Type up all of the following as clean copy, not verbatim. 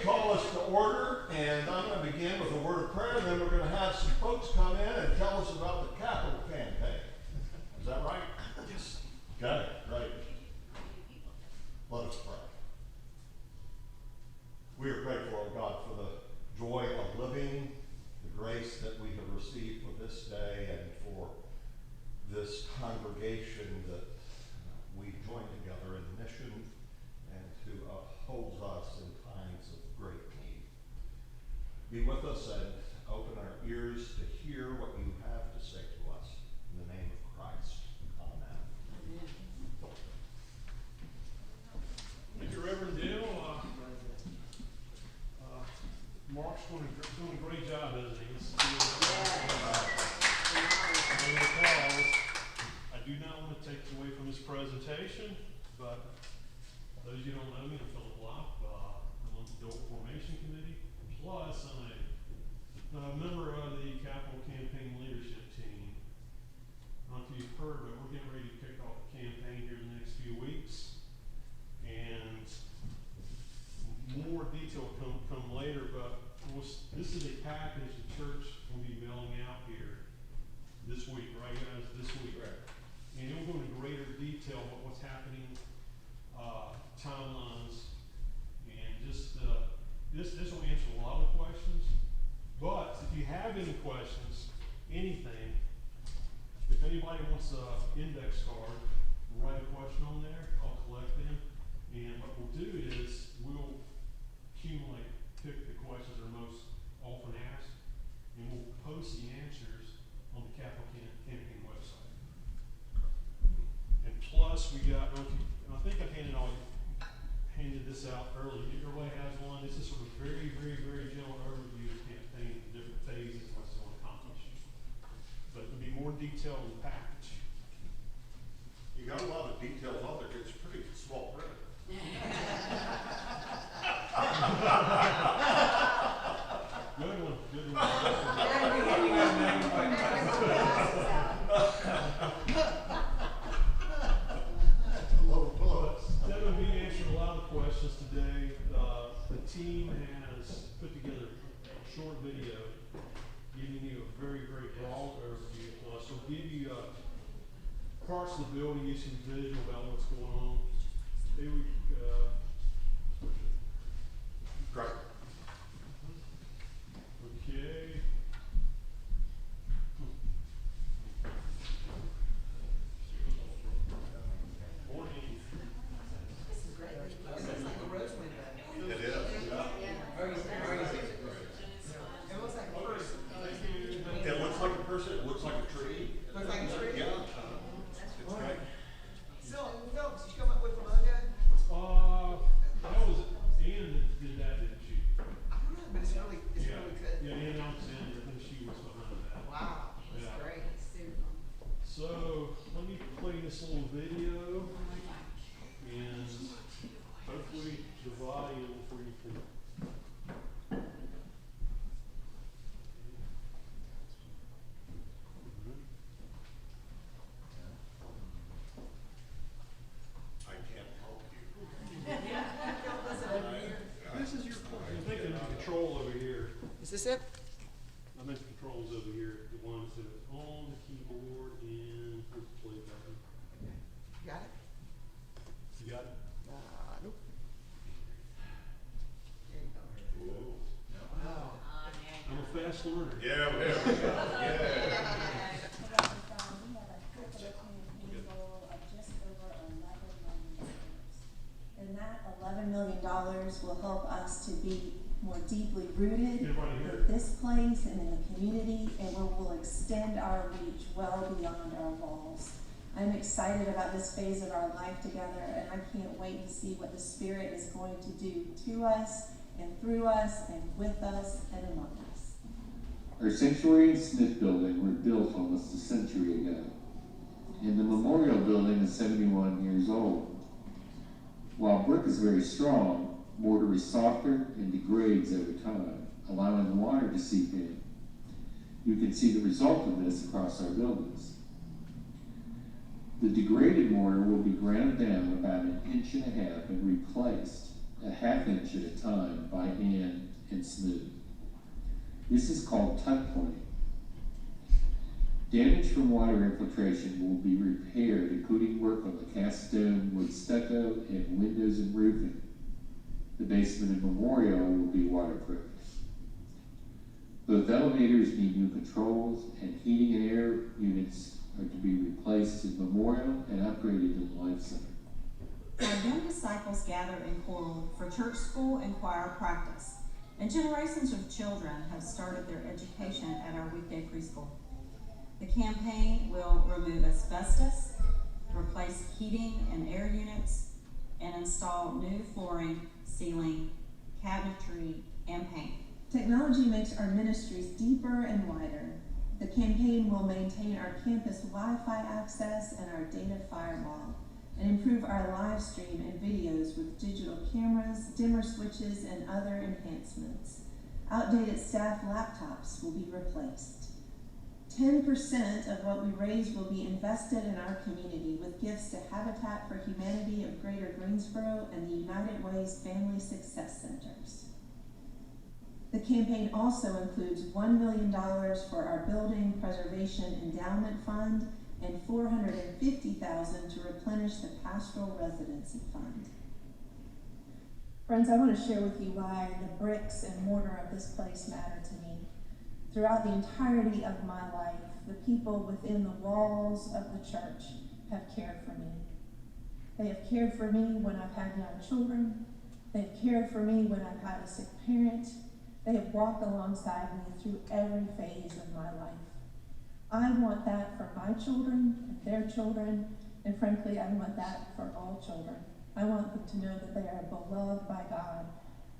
call us to order, and I'm going to begin with a word of prayer, and then we're going to have some folks come in and tell us about the capital campaign. Is that right? Yes. Okay, great. Let us pray. We are grateful, oh God, for the joy of living, the grace that we have received for this day, and for this congregation that we join together in mission and who upholds us in times of great need. Be with us and open our ears to hear what you have to say to us. In the name of Christ. Amen. Thank you, Reverend Diehl. Mark's doing a great job, isn't he? I do not want to take away from his presentation, but those of you who don't know me, I'm Philip Locke. I'm on the Deliverance Formation Committee. Plus, I'm a member of the Capital Campaign Leadership Team. I don't know if you've heard, but we're getting ready to kick off the campaign here in the next few weeks. And more detail come later, but this is a package the church will be mailing out here this week, right guys? This week. Right. And it will go into greater detail about what's happening, timelines, and just this will answer a lot of questions. But if you have any questions, anything, if anybody wants an index card, write a question on there. I'll collect them. And what we'll do is we'll accumulate, pick the questions that are most often asked, and we'll post the answers on the Capital Campaign website. And plus, we got, I think I handed this out earlier. Everybody has one. This is sort of very, very, very general overview of the campaign, the different phases, and what's going to accomplish. But there'll be more detail in the package. You got a lot of details on there. It's pretty small print. Good one, good one. Devin, we answered a lot of questions today. The team has put together a short video giving you a very, very broad overview. So we'll give you parts of the building, give you some visual about what's going on. Here we Great. Okay. Morning. This is great. This looks like a rose window. It is. Yeah. It looks like a person. It looks like a person. It looks like a tree. Looks like a tree? Yeah. It's great. So, Phil, did you come up with the logo? That was Ann that did that, didn't she? I don't know, but it's really good. Yeah, Ann Alexander, I think she was behind that. Wow, that's Yeah. great. So, let me play this little video, and hopefully the volume for you can. I can't help you. This is your point. I'm thinking of the control over here. Is this it? I meant the controls over here, the ones that are on the keyboard and with the play button. You got it? You got it? Nope. There you go. Whoa. Wow. I'm a fast learner. Yeah, there we go. Yeah. And that $11 million will help us to be more deeply rooted in this place and in the community, and where we'll extend our reach well beyond our walls. I'm excited about this phase of our life together, and I can't wait to see what the Spirit is going to do to us and through us and with us and among us. Our sanctuary and Smith building were built almost a century ago, and the memorial building is 71 years old. While brick is very strong, mortar is softer and degrades over time, allowing the water to seep in. You can see the result of this across our buildings. The degraded mortar will be ground down about 1.5 inches and replaced 1/2 1/2 inch at a time by hand and smooth. This is called tuck pointing. Damage from water infiltration will be repaired, including work on the cast stone, wood stucco, and windows and roofing. The basement and memorial will be waterproofed. Both elevators need new controls, and heating and air units are to be replaced in memorial and upgraded in the Life Center. Our young disciples gather in Coral for church school and choir practice, and generations of children have started their education at our weekday preschool. The campaign will remove asbestos, replace heating and air units, and install new flooring, ceiling, cabinetry, and paint. Technology makes our ministries deeper and wider. The campaign will maintain our campus Wi-Fi access and our data firewall, and improve our live stream and videos with digital cameras, dimmer switches, and other enhancements. Outdated staff laptops will be replaced. 10% of what we raise will be invested in our community with gifts to Habitat for Humanity of Greater Greensboro and the United Way's Family Success Centers. The campaign also includes $1 million for our Building Preservation Endowment Fund and $450,000 to replenish the Pastoral Residency Fund. Friends, I want to share with you why the bricks and mortar of this place matter to me. Throughout the entirety of my life, the people within the walls of the church have cared for me. They have cared for me when I've had young children. They've cared for me when I've had a sick parent. They have walked alongside me through every phase of my life. I want that for my children and their children, and frankly, I want that for all children. I want them to know that they are beloved by God.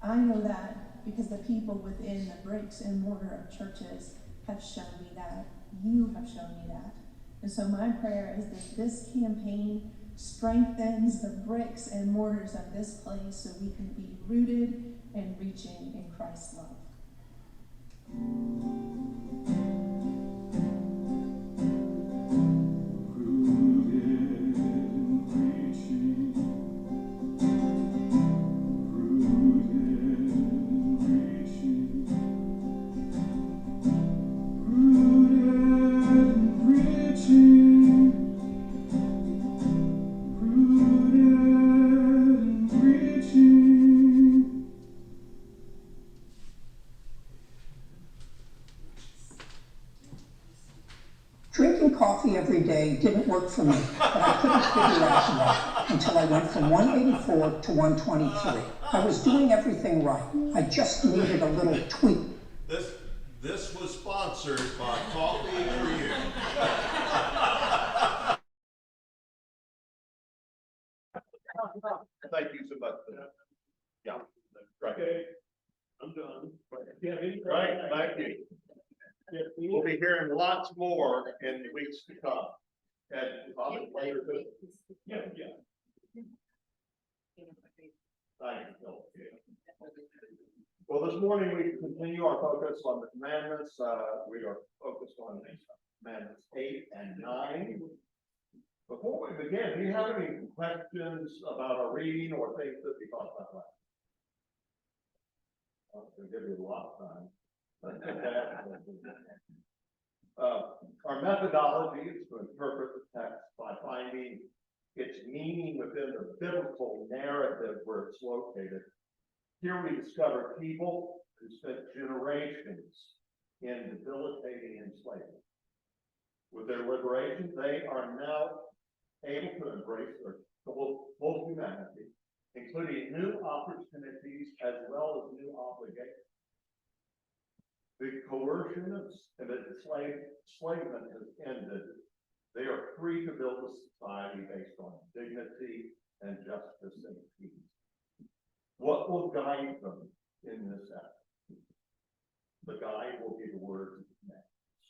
I know that because the people within the bricks and mortar of churches have shown me that. You have shown me that. And so my prayer is that this campaign strengthens the bricks and mortars of this place so we can be rooted and reaching in Christ's love. Drinking coffee every day didn't work for me, but I couldn't figure out why until I went from 184 to 123. I was doing everything right. I just needed a little tweak. This was sponsored by Coffee for You. Thank you so much for that. Yeah, great. Okay, I'm done. If you have any Right, thank you. We'll be hearing lots more in the weeks to come. And probably later. Yeah. Thank you, Phil. Well, this morning we continue our focus on the commandments. We are focused on commandments 8 and 9. Before we begin, do you have any questions about our reading or things that we talked about last? I'm going to give you a lot of time. Our methodology is to interpret the text by finding its meaning within the biblical narrative where it's located. Here we discover people who spent generations in debilitating enslavement. With their liberation, they are now able to embrace their full humanity, including new opportunities as well as new obligations. The coercion of enslavement has ended. They are free to build a society based on dignity and justice and peace. What will guide them in this effort? The guide will be the words of commandments.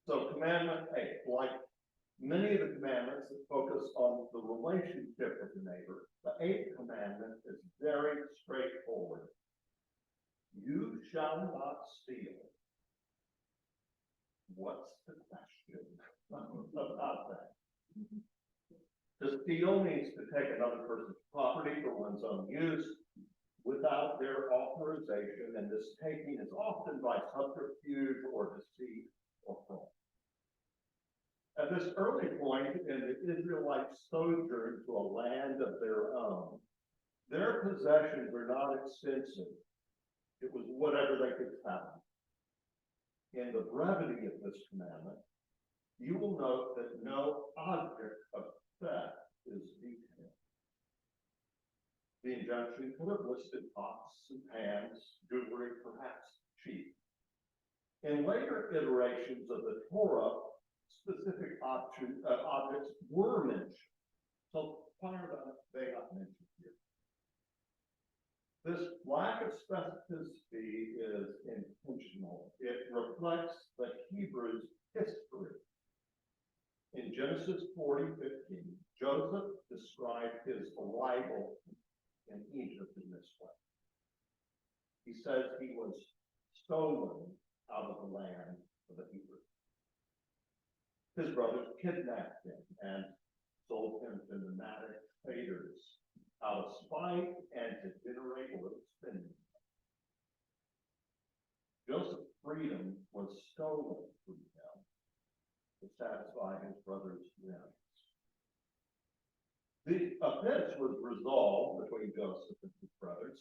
So commandment 8, like many of the commandments that focus on the relationship with the neighbor, the 8th commandment is very straightforward. You shall not steal. What's the question about that? To steal means to take another person's property for one's own use without their authorization, and this taking is often by subterfuge or deceit or fraud. At this early point in the Israelites' sojourn to a land of their own, their possessions were not extensive. It was whatever they could find. In the brevity of this commandment, you will note that no object of theft is detailed. The injunction could have listed pots and pans, jewelry, perhaps sheep. In later iterations of the Torah, specific objects were mentioned. So why are they not mentioned here? This lack of specificity is intentional. It reflects the Hebrews' history. In Genesis 40:15, Joseph described his arrival in Egypt in this way. He says he was stolen out of the land of the Hebrews. His brothers kidnapped him and sold him to nomadic traders out of spite and to generate a little spending. Joseph's freedom was stolen from him to satisfy his brother's whims. The offense was resolved between Joseph and his brothers.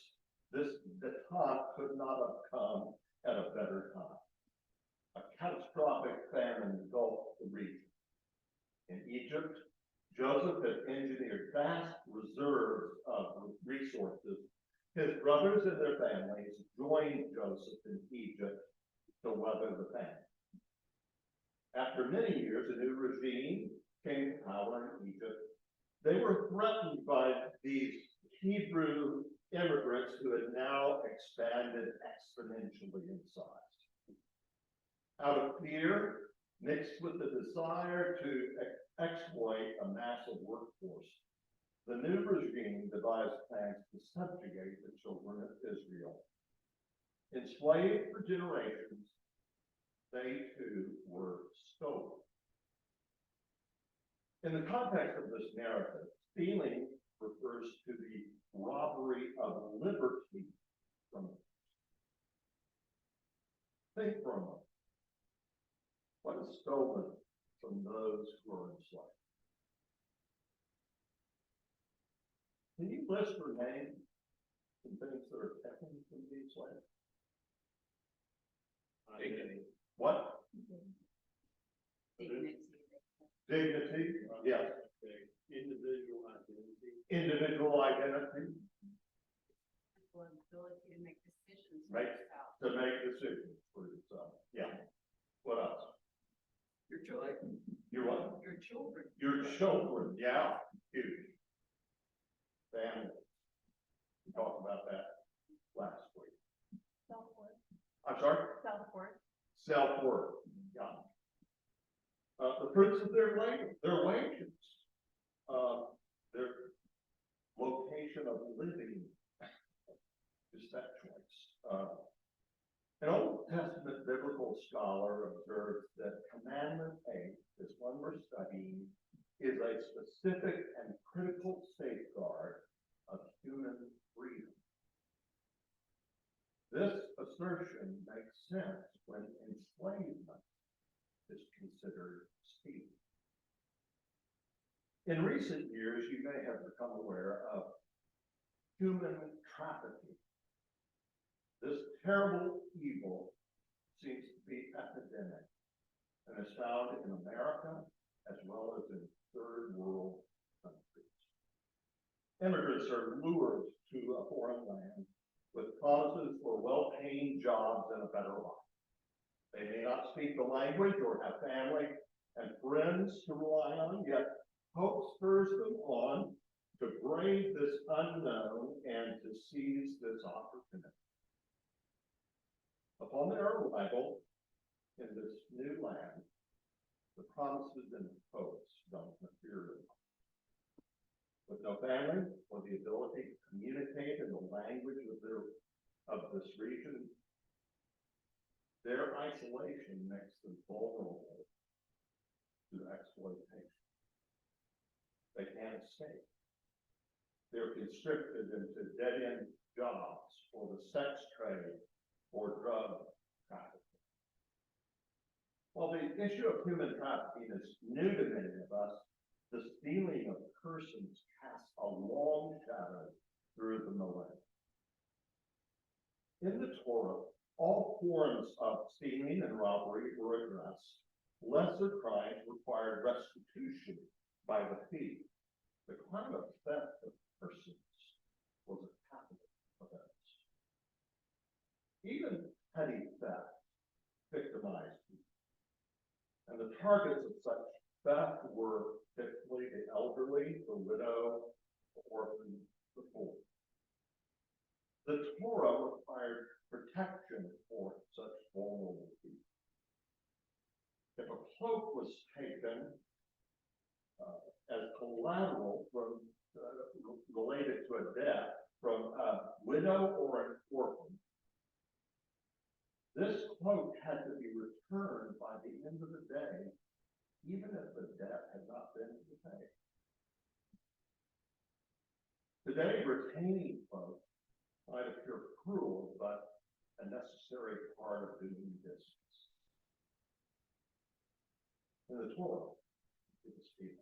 This detente could not have come at a better time. A catastrophic famine engulfed the region. In Egypt, Joseph had engineered vast reserves of resources. His brothers and their families joined Joseph in Egypt to weather the famine. After many years, a new regime came to power in Egypt. They were threatened by these Hebrew immigrants who had now expanded exponentially in size. Out of fear, mixed with the desire to exploit a massive workforce, the new regime devised plans to subjugate the children of Israel. Enslaved for generations, they too were stolen. In the context of this narrative, stealing refers to the robbery of liberty from others. Think for a moment. What is stolen from those who are enslaved? Can you list or name some things that are taken from the enslaved? Dignity. What? Dignity. Dignity, yes. Individual identity. Individual identity. Ability to make decisions for Right. yourself. To make decisions for yourself. Yeah. What else? Your joy. Your what? Your children. Your children, yeah, huge. Family. We talked about that last week. Self-worth. I'm sorry? Self-worth. Self-worth, yeah. The fruits of their labor, their wages, their location of living, just that choice. An Old Testament biblical scholar observes that Commandment 8, this one we're studying, is a specific and critical safeguard of human freedom. This assertion makes sense when enslavement is considered stealing. In recent years, you may have become aware of human trafficking. This terrible evil seems to be epidemic and is found in America as well as in third world countries. Immigrants are lured to a foreign land with promises for well-paying jobs and a better life. They may not speak the language or have family and friends to rely on, yet hope spurs them on to brave this unknown and to seize this opportunity. Upon their arrival in this new land, the promises and hopes don't materialize. With no family or the ability to communicate in the language of this region, their isolation makes them vulnerable to exploitation. They can't escape. They're conscripted into dead-end jobs or the sex trade or drug trafficking. While the issue of human trafficking is new to many of us, the stealing of persons casts a long shadow through the millennium. In the Torah, all forms of stealing and robbery were addressed. Lesser crimes required restitution by the thief. The crime of theft of persons was a capital offense. Even petty theft victimized people. And the targets of such theft were typically the elderly, the widow, the orphan, the poor. The Torah required protection for such vulnerable people. If a cloak was taken as collateral from related to a death from a widow or an orphan, this cloak had to be returned by the end of the day, even if the debt had not been repaid. Today, retaining cloaks might appear cruel, but a necessary part of doing business. In the Torah, it was stealing.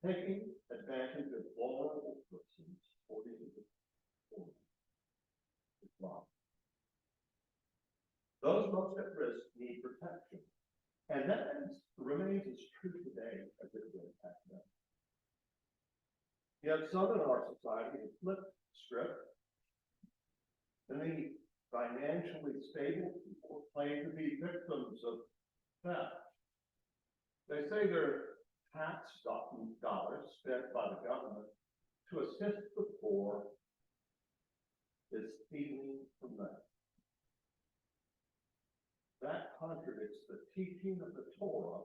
Taking advantage of vulnerable persons, according to the Torah, is wrong. Those most at risk need protection. And that remains as true today as it did back then. Yet some in our society have flipped the script. Many financially stable people claim to be victims of theft. They say their tax dollars spent by the government to assist the poor is stealing from them. That contradicts the teaching of the Torah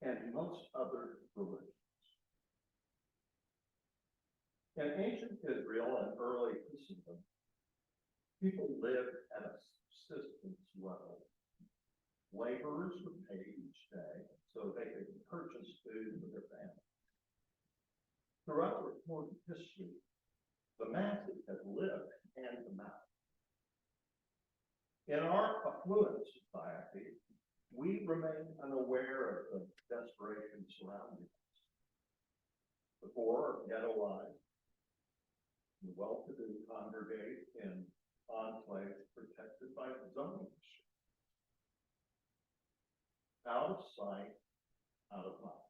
and most other religions. In ancient Israel and early Christendom, people lived at a subsistence level. Laborers were paid each day so they could purchase food for their family. Throughout recorded history, the masses have lived hand to mouth. In our affluent society, we remain unaware of the desperation surrounding us. The poor are ghettoized. The well-to-do congregate in enclaves protected by zoning restrictions. Out of sight, out of mind.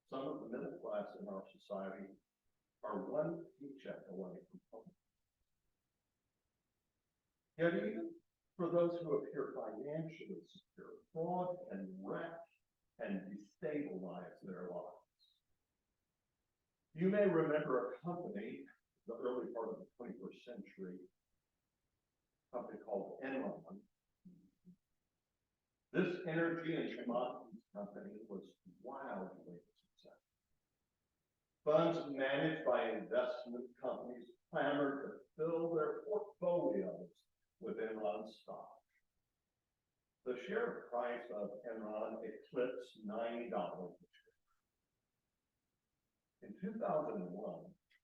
Some of the middle class in our society are one paycheck away from home. Yet even for those who appear financially secure, fraud can wreck and destabilize their lives. You may remember a company, the early part of the 21st century, a company called Enron. This energy and commodities company was wildly successful. Funds managed by investment companies clamored to fill their portfolios with Enron stock. The share price of Enron eclipsed $90 a share. In 2001,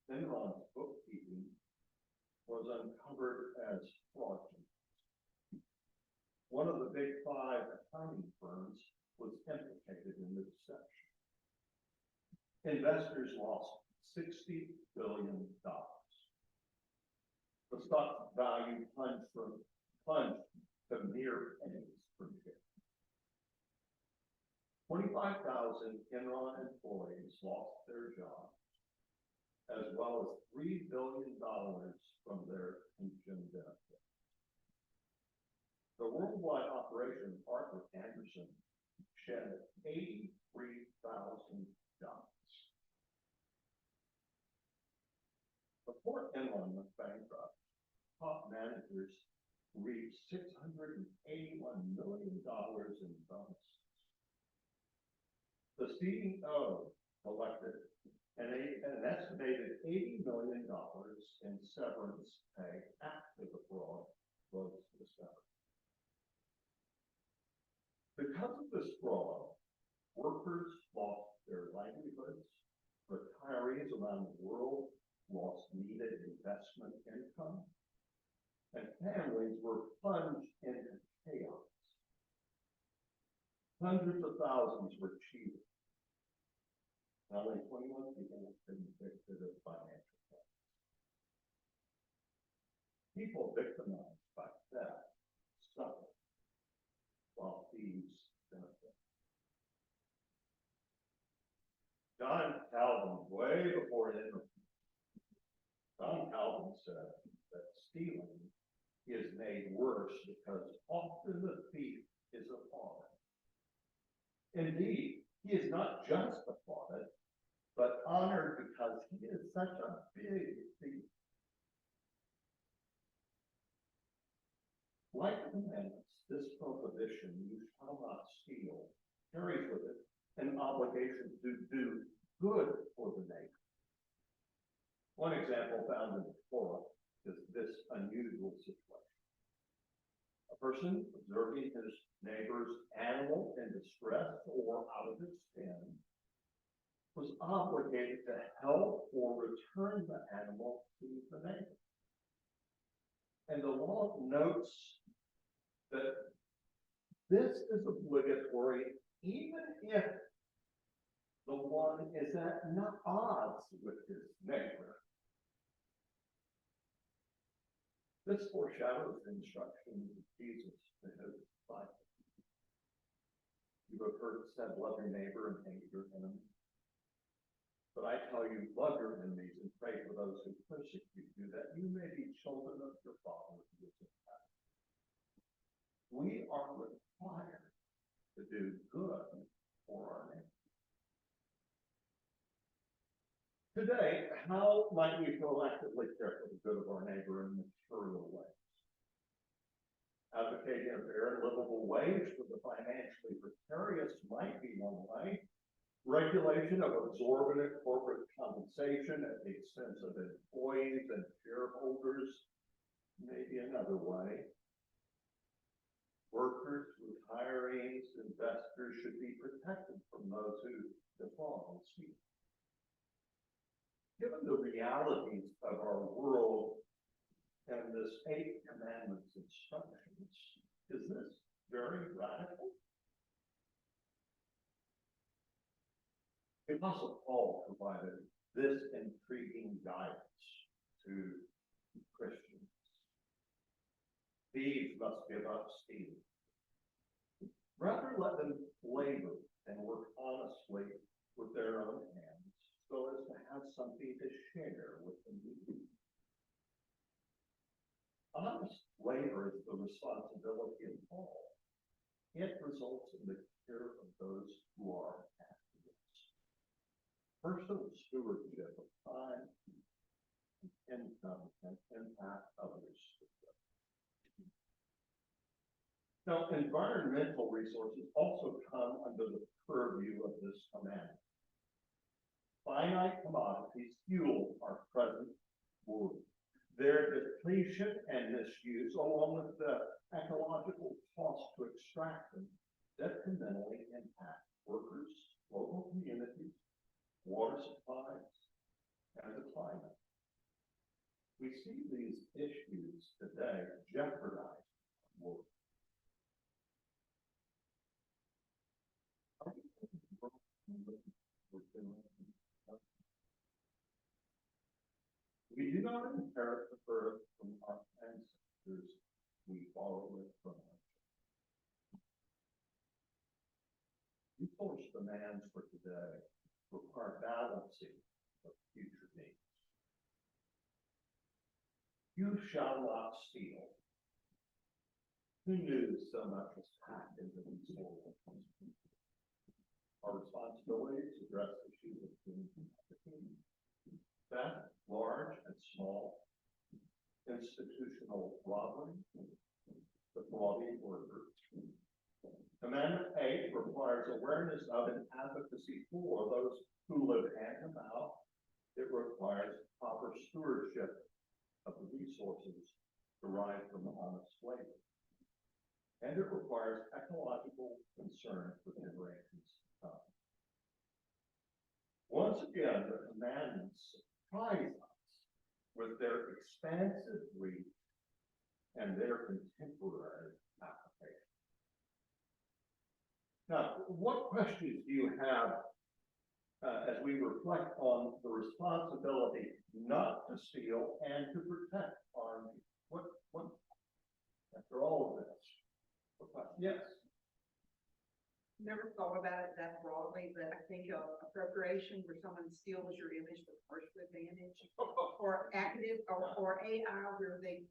Enron's bookkeeping was uncovered as fraudulent. One of the big five accounting firms was implicated in the deception. Investors lost $60 billion. The stock value plunged to mere pennies per share. 25,000 Enron employees lost their jobs, as well as $3 billion from their pension benefits. The worldwide operation of Arthur Andersen shed 83,000 jobs. Before Enron went bankrupt, top managers reached $681 million in bonuses. The CEO collected an estimated $80 million in severance pay after the fraud was discovered. Because of this fraud, workers lost workers, retirees around the world lost needed investment income, and families were plunged into chaos. Hundreds of thousands were cheated. And only 21 people have been convicted of financial fraud. People victimized by theft suffer, while thieves benefit. John Calvin, way before Henry, John Calvin said that stealing is made worse because often the thief is applauded. Indeed, he is not just applauded, but honored because he is such a big thief. Like the commandments, this prohibition, you shall not steal, carries with it an obligation to do good for the neighbor. One example found in the Torah is this unusual situation. A person observing his neighbor's animal in distress or out of its skin was obligated to help or return the animal to the neighbor. And the law notes that this is obligatory even if the one is at odds with his neighbor. This foreshadows the instruction of Jesus to his disciples. You have heard it said, love your neighbor and hate your enemy. But I tell you, love your enemies and pray for those who persecute you, that you may be children of your Father who is in heaven. We are required to do good for our neighbor. Today, how might we proactively care for the good of our neighbor in material ways? Advocating a fair and livable wage for the financially precarious might be one way. Regulation of exorbitant corporate compensation at the expense of employees and shareholders may be another way. Workers, retirees, investors should be protected from those who defraud and steal. Given the realities of our world and this 8 commandments instructions, is this very radical? The Apostle Paul provided this intriguing guidance to Christians. Thieves must give up stealing. Rather, let them labor and work honestly with their own hands, so as to have something to share with the needy. Honest labor is the responsibility of all. It results in the care of those who are activists. Personal stewardship of time, income, and impact others. Now, environmental resources also come under the purview of this commandment. Finite commodities fuel our present world. Their depletion and misuse, along with the ecological cost to extract them, detrimentally impact workers, local communities, water supplies, and the climate. We see these issues today jeopardize work. We do not inherit the earth from our ancestors, we borrow it from our children. Resource demands for today require balancing of future needs. You shall not steal. Who knew so much was packed into these words? Our responsibility is to address issues of human trafficking, theft, large and small, institutional robbery, defrauding workers. Commandment 8 requires awareness of and advocacy for those who live hand to mouth. It requires proper stewardship of the resources derived from honest labor. And it requires ecological concern for generations to come. One once again, the commandments surprise us with their expansive reach and their contemporary application. Now, what questions do you have as we reflect on the responsibility not to steal and to protect our people? What, after all of this, yes. Never thought about it that broadly, but I think appropriation where someone steals your image for commercial advantage, or active or AI where they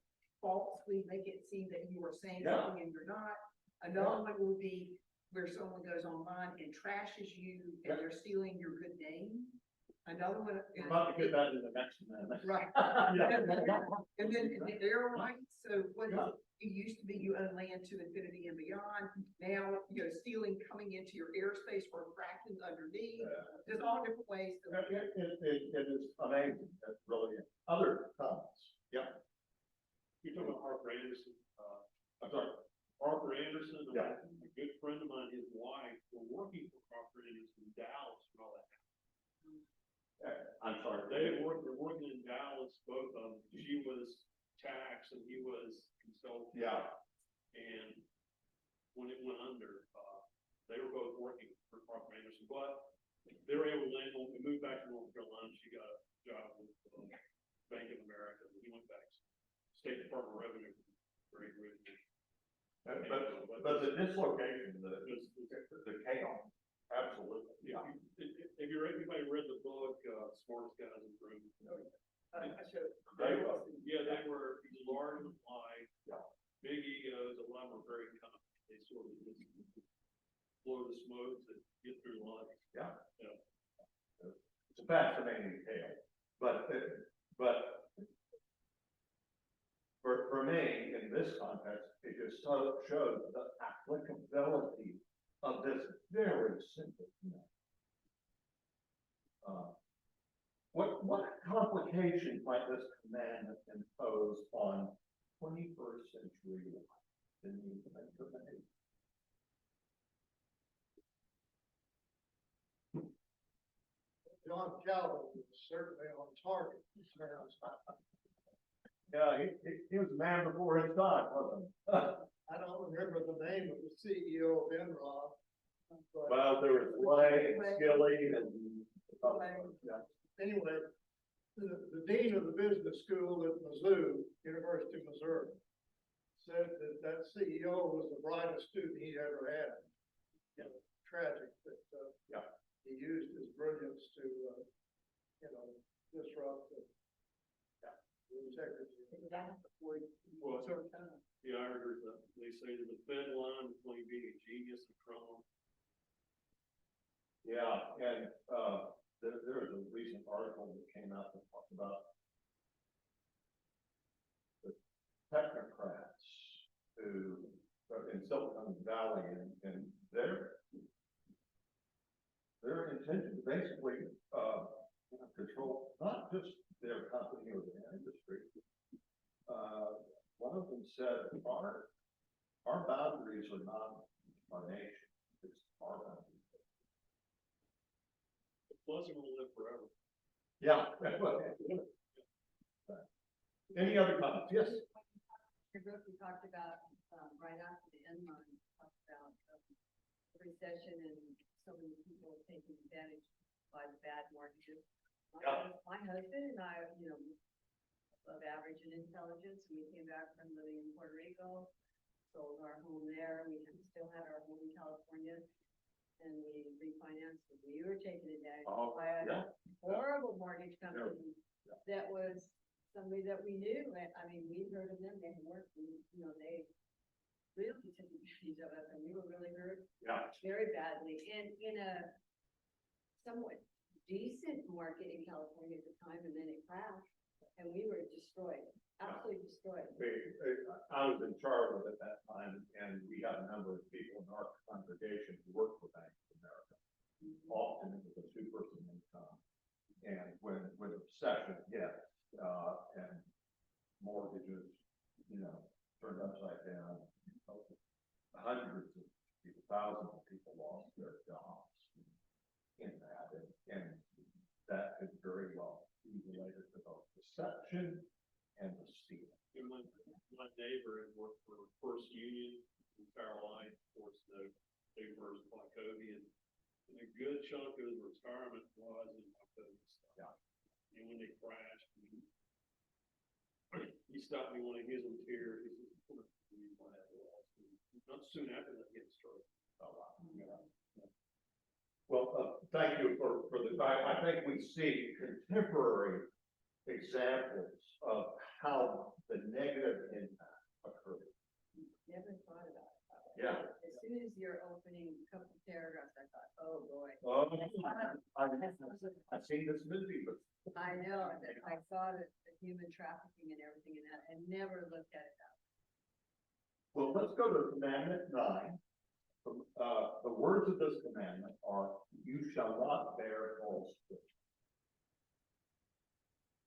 falsely make it seem that you are saying something and you're not. Another one will be where someone goes online and trashes you and they're stealing your good name. Another one is About to get that in the next amendment. right. And then the air rights. So what is it? It used to be you own land to infinity and beyond. Now, stealing, coming into your airspace or cracking underneath. There's all different ways. It is amazing. That's brilliant. Other comments? Yeah. You're talking about Arthur Anderson. I'm sorry. Arthur Anderson, Yeah. a good friend of mine, his wife, were working for Arthur Anderson in Dallas and all that. I'm sorry. They're working in Dallas, both of them. She was tax and he was consultant. Yeah. And when it went under, they were both working for Arthur Anderson, but they were able to land on, they moved back to North Carolina. She got a job with Bank of America. He went back to State Department of Revenue. Very good. But the dislocation, the chaos, absolutely. Yeah. Have you read, anybody read the book, Smartest Guys in the Room? They were large and wide, big egos. A lot of them were very confident. They sort of just blow the smoke to get through life. Yeah. It's a fascinating tale, but for me, in this context, it just shows the applicability of this very simple thing. What complications might this commandment impose on 21st century life? In the information? John Calvin was certainly on target. Yeah, he was a man before his time, wasn't he? I don't remember the name of the CEO of Enron. Well, there was Lay and Skilly and Anyway, the dean of the business school at Mizzou, University of Missouri, said that CEO was the brightest student he ever had. Tragic that he used his brilliance to disrupt the integrity. Well, I heard that they say there's a thin line between being a genius and criminal. Yeah, and there was a recent article that came out that talked about the technocrats who in Silicon Valley and their intention to basically control not just their company or their industry. One of them said, our boundaries are not our nation, it's our boundaries. Plus, it will live forever. Yeah. Any other comments? Yes. We talked about right after the Enron, talked about the recession and so many people taking advantage by the bad mortgages. My husband and I, above average in intelligence. We came back from living in Puerto Rico, sold our home there. We still had our home in California, and we refinanced. We were taken advantage by a horrible mortgage company that was somebody that we knew. I mean, we heard of them. They had worked, and they really took advantage of us, and we were really hurt very badly. And in a somewhat decent market in California at the time, and then it crashed. And we were destroyed, absolutely destroyed. I was in charge of it at that time, and we had a number of people in our congregation who worked for Bank of America. Often it was a two-person income. And when the recession hit, and mortgages, turned upside down, hundreds of people, thousands of people lost their jobs in that. And related to both deception and deceit. My neighbor had worked for First Union in Carolina, of course, they were Wachovia, and a good chunk of his retirement was in Wachovia stuff. Yeah. And when they crashed, he stopped me one of his materials. He said, not soon after that, he had a stroke. Oh, wow. Yeah. Well, thank you for the, I think we see contemporary examples of how the negative impact occurred. Never thought about it. Yeah. As soon as you're opening a couple paragraphs, I thought, oh, boy. Oh, I've seen this movie, but I know, that I saw the human trafficking and everything in that, and never looked at it that way. well, let's go to Commandment 9. The words of this commandment are, "You shall not bear false witness."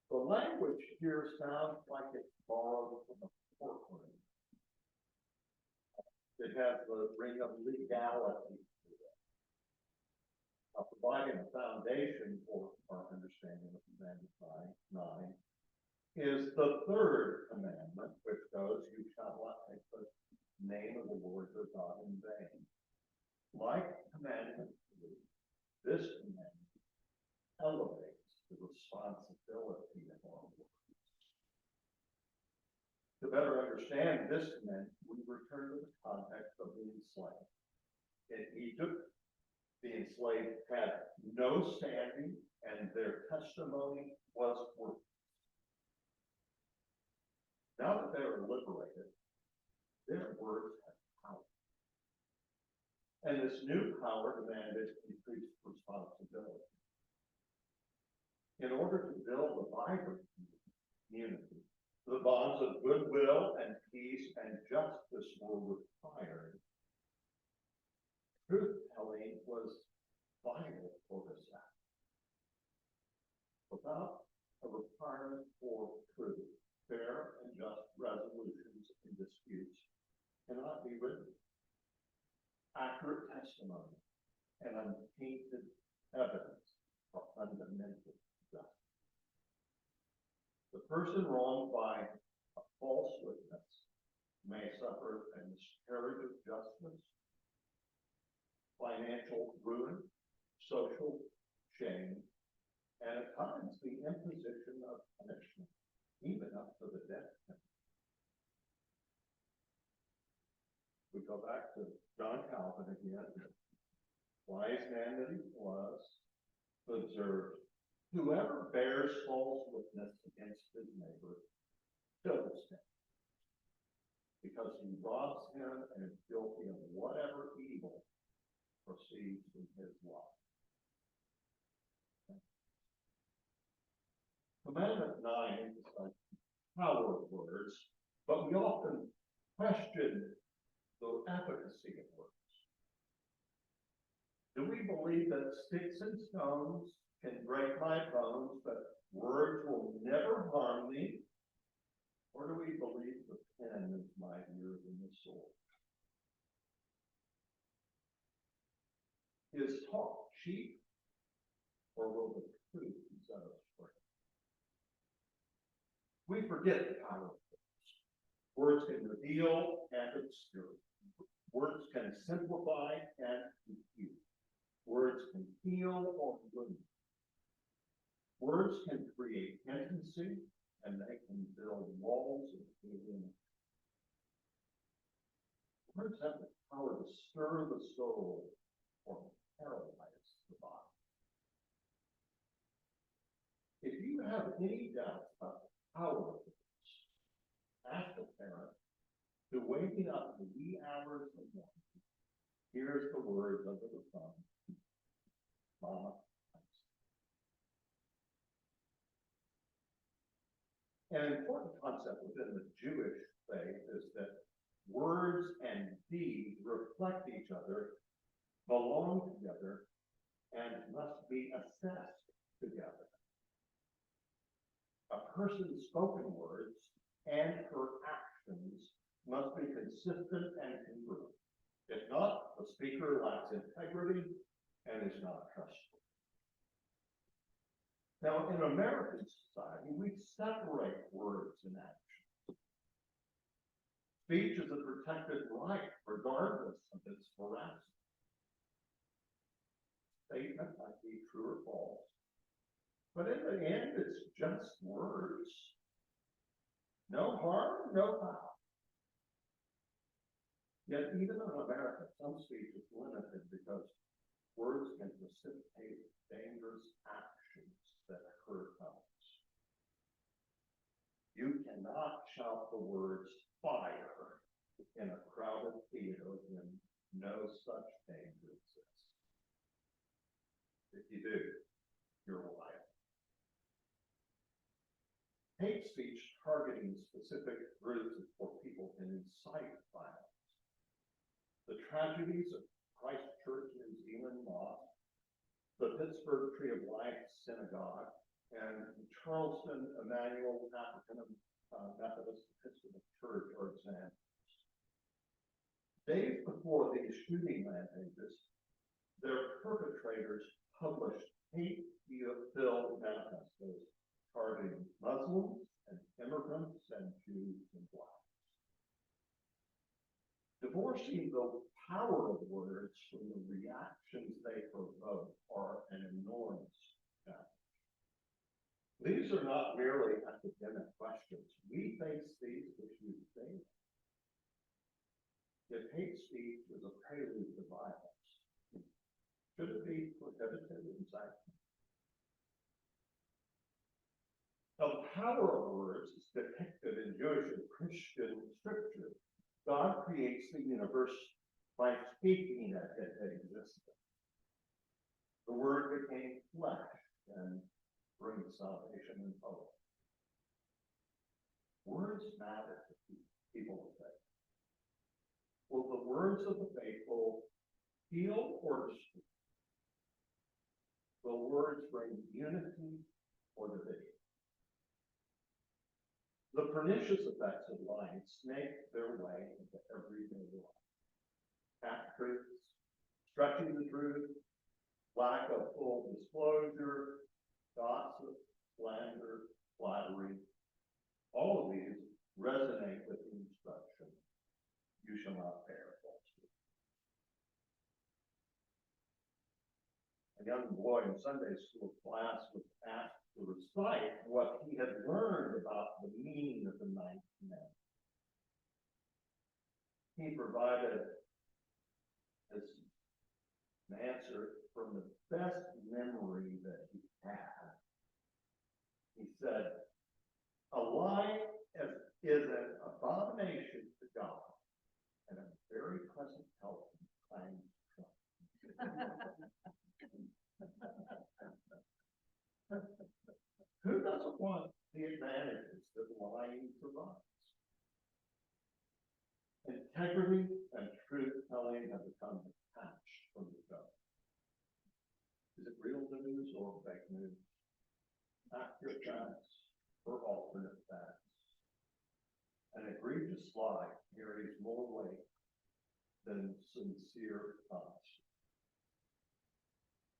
The language here sounds like it's borrowed from a courtroom. It has the ring of legality to it. Providing a foundation for our understanding of Commandment 9 is the third commandment, which goes, "You shall not take the name of the Lord your God in vain." Like Commandment 3, this commandment elevates the responsibility of our words. To better understand this commandment, we return to the context of the enslaved. In Egypt, the enslaved had no standing and their testimony was worthless. Now that they are liberated, their words have power. And this new power demanded increased responsibility. In order to build a vibrant community, the bonds of goodwill and peace and justice were required. Truth-telling was vital for this act. Without a requirement for truth, fair and just resolutions in disputes cannot be written. Accurate testimony and untainted evidence are fundamental justice. The person wronged by a false witness may suffer a miscarriage of justice, financial ruin, social shame, and at times the imposition of punishment, even up to the death penalty. We go back to John Calvin again. Wise man that he was, observed, whoever bears false witness against his neighbor kills him, because he robs him and is guilty of whatever evil proceeds from his life. Commandment 9 emphasizes the power of words, but we often question the efficacy of words. Do we believe that sticks and stones can break my bones, but words will never harm me? Or do we believe the pen is mightier than the sword? Is talk cheap, or will the truth set us free? We forget the power of words. Words can reveal and obscure. Words can simplify and confuse. Words can heal or wound. Words can create intimacy, and they can build walls of healing. Words have the power to stir the soul or paralyze the body. If you have any doubts about the power of words, ask a parent who, waking up in the wee hours of the morning, hears the words of the son, Mama. An important concept within the Jewish faith is that words and deeds reflect each other, belong together, and must be assessed together. A person's spoken words and her actions must be consistent and congruent. If not, the speaker lacks integrity and is not trustworthy. Now, in American society, we separate words and action. Speech is a protected right, regardless of its veracity. Statement might be true or false, but in the end, it's just words. No harm, no foul. Yet, even in America, some speech is limited because words can precipitate dangerous actions that hurt others. You cannot shout the words fire in a crowded theater when no such danger exists. If you do, you're liable. Hate speech targeting specific groups or people can incite violence. The tragedies of Christchurch, New Zealand Mosque, the Pittsburgh Tree of Life Synagogue, and the Charleston Emmanuel African Methodist Episcopal Church are examples. Days before these shooting rampages, their perpetrators published hate-filled manifestos targeting Muslims and immigrants and Jews and blacks. Divorcing the power of words from the reactions they provoke are an enormous challenge. These are not merely academic questions. We face these issues daily. If hate speech is a prelude to violence, should it be prohibited in sanctioned? Now, the power of words is depicted in Jewish and Christian scripture. God creates the universe by speaking it into existence. The word became flesh and brings salvation and hope. Words matter to people of faith. Will the words of the faithful heal or destroy? Will words bring unity or division? The pernicious effects of lying snake their way into everyday life. Half-truths, stretching the truth, lack of full disclosure, gossip, slander, flattery. All of these resonate with the instruction, you shall not bear falsehood. A young boy in Sunday school class was asked to recite what he had learned about the meaning of the ninth commandment. He provided an answer from the best memory that he had. He said, a lie is an abomination to God and a very pleasant help in time to Who doesn't want the advantages that lying provides? Integrity and truth-telling have become detached from each other. Is it real news or fake news? Accurate facts or alternate facts? An egregious lie carries more weight than sincere honesty.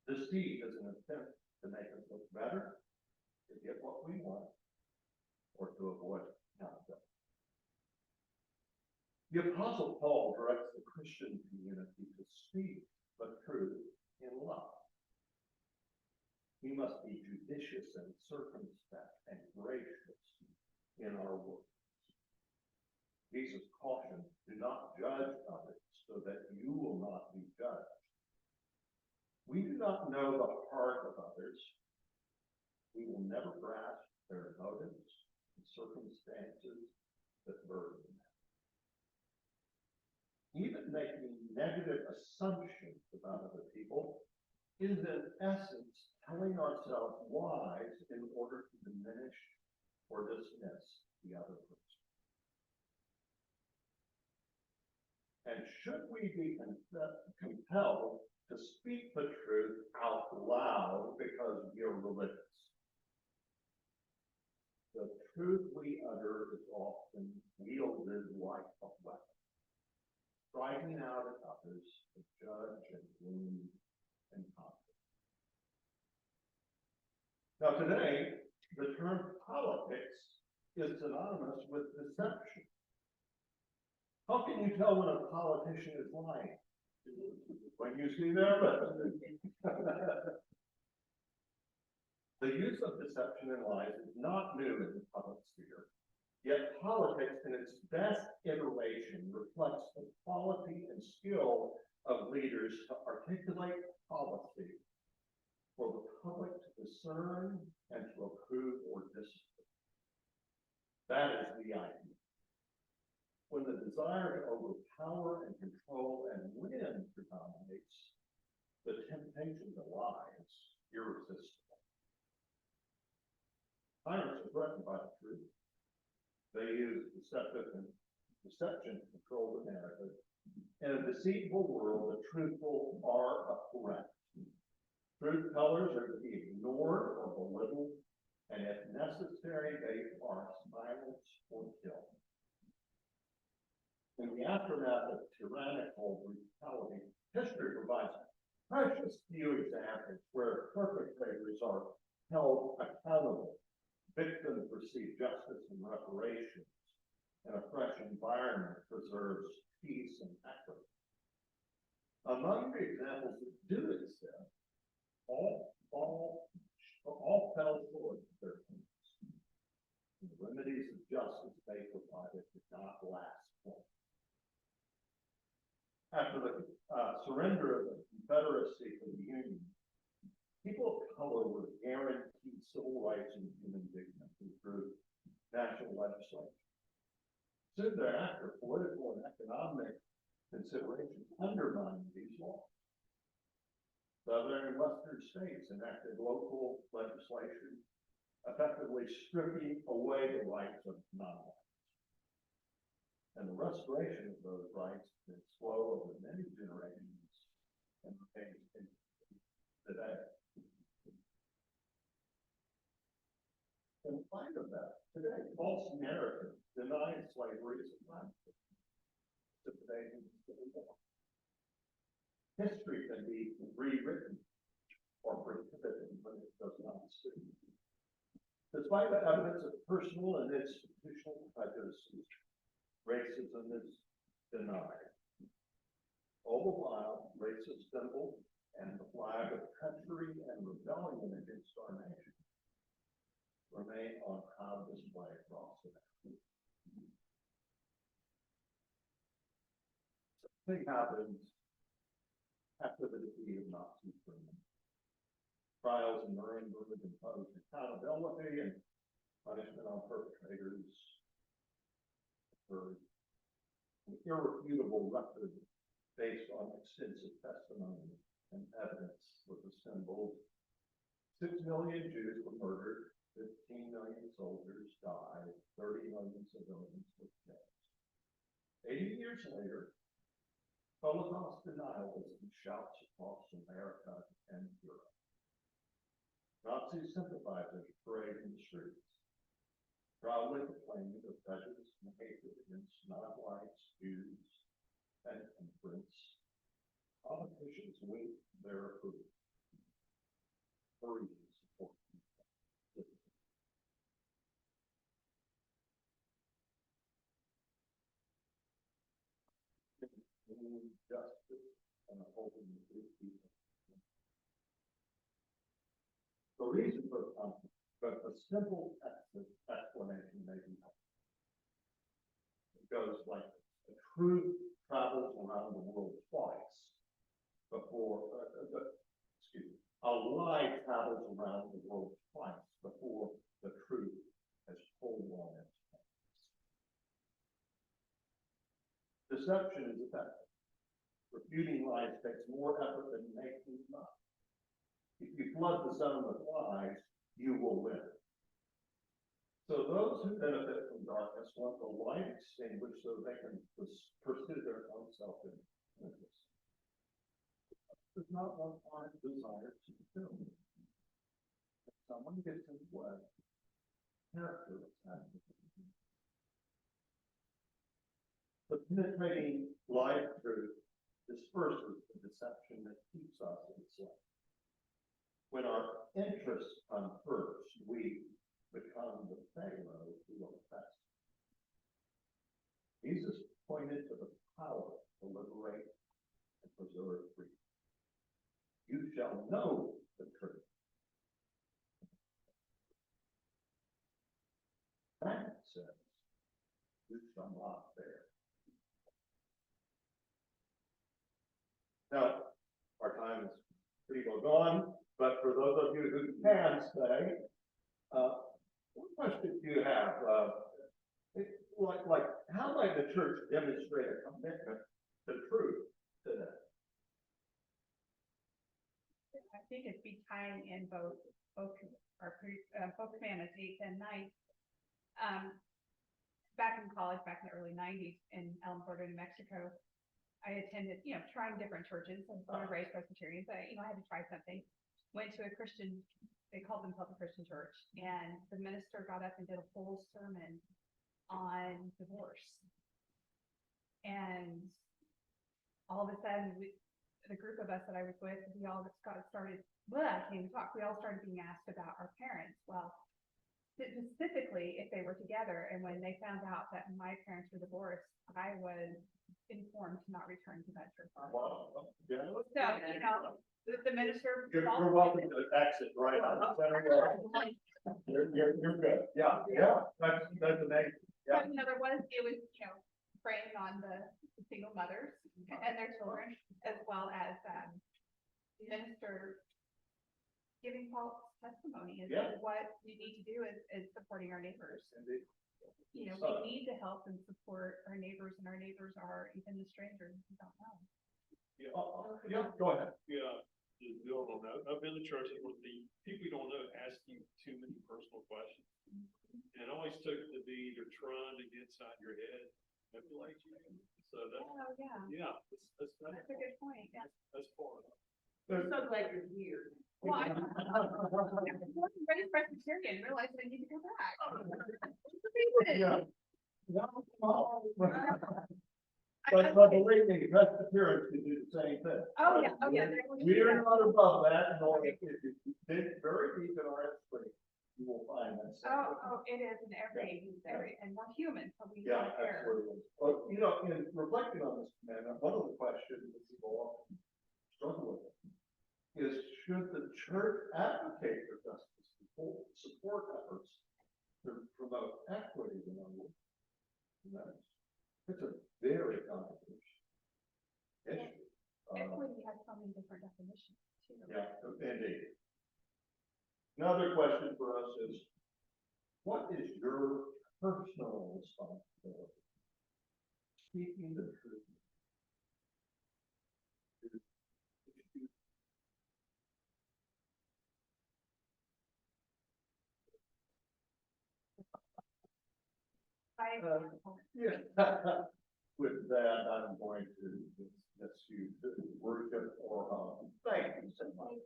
Deceit is an attempt to make us look better, to get what we want, or to avoid accountability. The Apostle Paul directs the Christian community to speak the truth in love. We must be judicious and circumspect and gracious in our words. Jesus cautioned, do not judge others so that you will not be judged. We do not know the heart of others. We will never grasp their motives and circumstances that burden them. Even making negative assumptions about other people is in essence telling ourselves lies in order to diminish or dismiss the other person. And should we be compelled to speak the truth out loud because we are religious, the truth we utter is often wielded like a weapon, striking out at others to judge and wound and conquer. Now today, the term politics is synonymous with deception. How can you tell when a politician is lying? When you see their lips. The use of deception and lies is not new in the public sphere, yet politics in its best iteration reflects the quality and skill of leaders to articulate policy for the public to discern and to approve or disapprove. That is the idea. When the desire to overpower and control and win predominates, the temptation to lie is irresistible. Tyrants are threatened by the truth. They use deception to control the narrative. In a deceitful world, the truthful are a threat. Truth tellers are to be ignored or belittled, and if necessary, they are silenced or killed. In the aftermath of tyrannical brutality, history provides precious few examples where perpetrators are held accountable. Victims receive justice and reparations, and a fresh environment preserves peace and equity. Among the examples that do exist, all fell short of their aims. The remedies of justice they provided did not last long. After the surrender of the Confederacy to the Union, people of color were guaranteed civil rights and human dignity through national legislation. Soon thereafter, political and economic considerations undermined these laws. Southern and Western states enacted local legislation, effectively stripping away the rights of non-whites. And the restoration of those rights has been slow over many generations and remains today. In spite of that, today, false narrative denying slavery is a practice. History can be rewritten or prohibited when it does not suit. Despite the evidence of personal and institutional prejudices, racism is denied. All the while, racist symbols and the flag of treachery and rebellion against our nation remain on proud display across the nation. Something happens after the defeat of Nazi Germany. Trials in Nuremberg imposed accountability and punishment on perpetrators. For an irrefutable record based on extensive testimony and evidence with the symbols. 6 million Jews were murdered, 15 million soldiers died, 30 million civilians were killed. 80 years later, Holocaust denialism shouts across America and Europe. Nazi sympathizers parade in the streets, proudly proclaiming their prejudice and hatred against non-whites, Jews, and immigrants. Politicians wink their approval. Hurry support. Justice and upholding the good people. The reason for the conflict, but a simple explanation may be helpful. It goes like this. The truth travels around the world twice before, a lie travels around the world twice before the truth has told on its face. Deception is effective. Refuting lies takes more effort than making them up. If you flood the zone with lies, you will win. So those who benefit from darkness want the light extinguished so they can pursue their own self-interest. Does not want our desire to fulfill. If someone gets in the way, character attacks. The penetrating light of truth disperses the deception that keeps us enslaved. when our interests come first, we become the Pharaoh who oppresses. Jesus pointed to the power to liberate and preserve freedom. You shall know the truth. That says, you shall not bear. Now, our time is pretty well gone, but for those of you who can stay, what question do you have? Like, how might the church demonstrate a commitment to truth today? I think it'd be tying in both commandments, 8th and 9th. Back in college, back in the early 90s in Alamogordo, New Mexico, I attended, trying different churches. I was born and raised Presbyterian, but I had to try something. Went to a Christian, they called themselves a Christian church, and the minister got up and did a whole sermon on divorce. And all of a sudden, the group of us that I was with, we all started, I can't even talk, we all started being asked about our parents. Well, specifically if they were together, and when they found out that my parents were divorced, I was informed to not return to that church. Wow. Yeah. So, the minister. You're welcome to exit right out of the center. You're good. Yeah, that's amazing. Yeah. But, it was, praying on the single mothers and their children, as well as, the minister giving false testimony is what we need to do is supporting our neighbors. We need to help and support our neighbors, and our neighbors are even the strangers who don't know. Go ahead. Yeah, to build on that, I've been to churches where the people you don't know ask you too many personal questions. And it always took it to be either trying to get inside your head, manipulate you. So that's a good point. Yeah. That's part of it. I'm so glad you're here. Well, I'm raised Presbyterian, realized I need to go back. But believe me, Presbyterians can do the same thing. Oh, yeah. We are not above that, nor if you dig very deep in our history, you will find that. It is in every, and we're human, so we Yeah, care. absolutely. But, in reflecting on this commandment, one of the questions that people often struggle with is, should the church advocate for justice, support efforts to promote equity in our world? It's a very complicated issue. Equity has so many different definitions too. Yeah, indeed. Another question for us is, what is your personal responsibility? Speaking the truth. With that, I'm going to dismiss you to worship or thank you so much.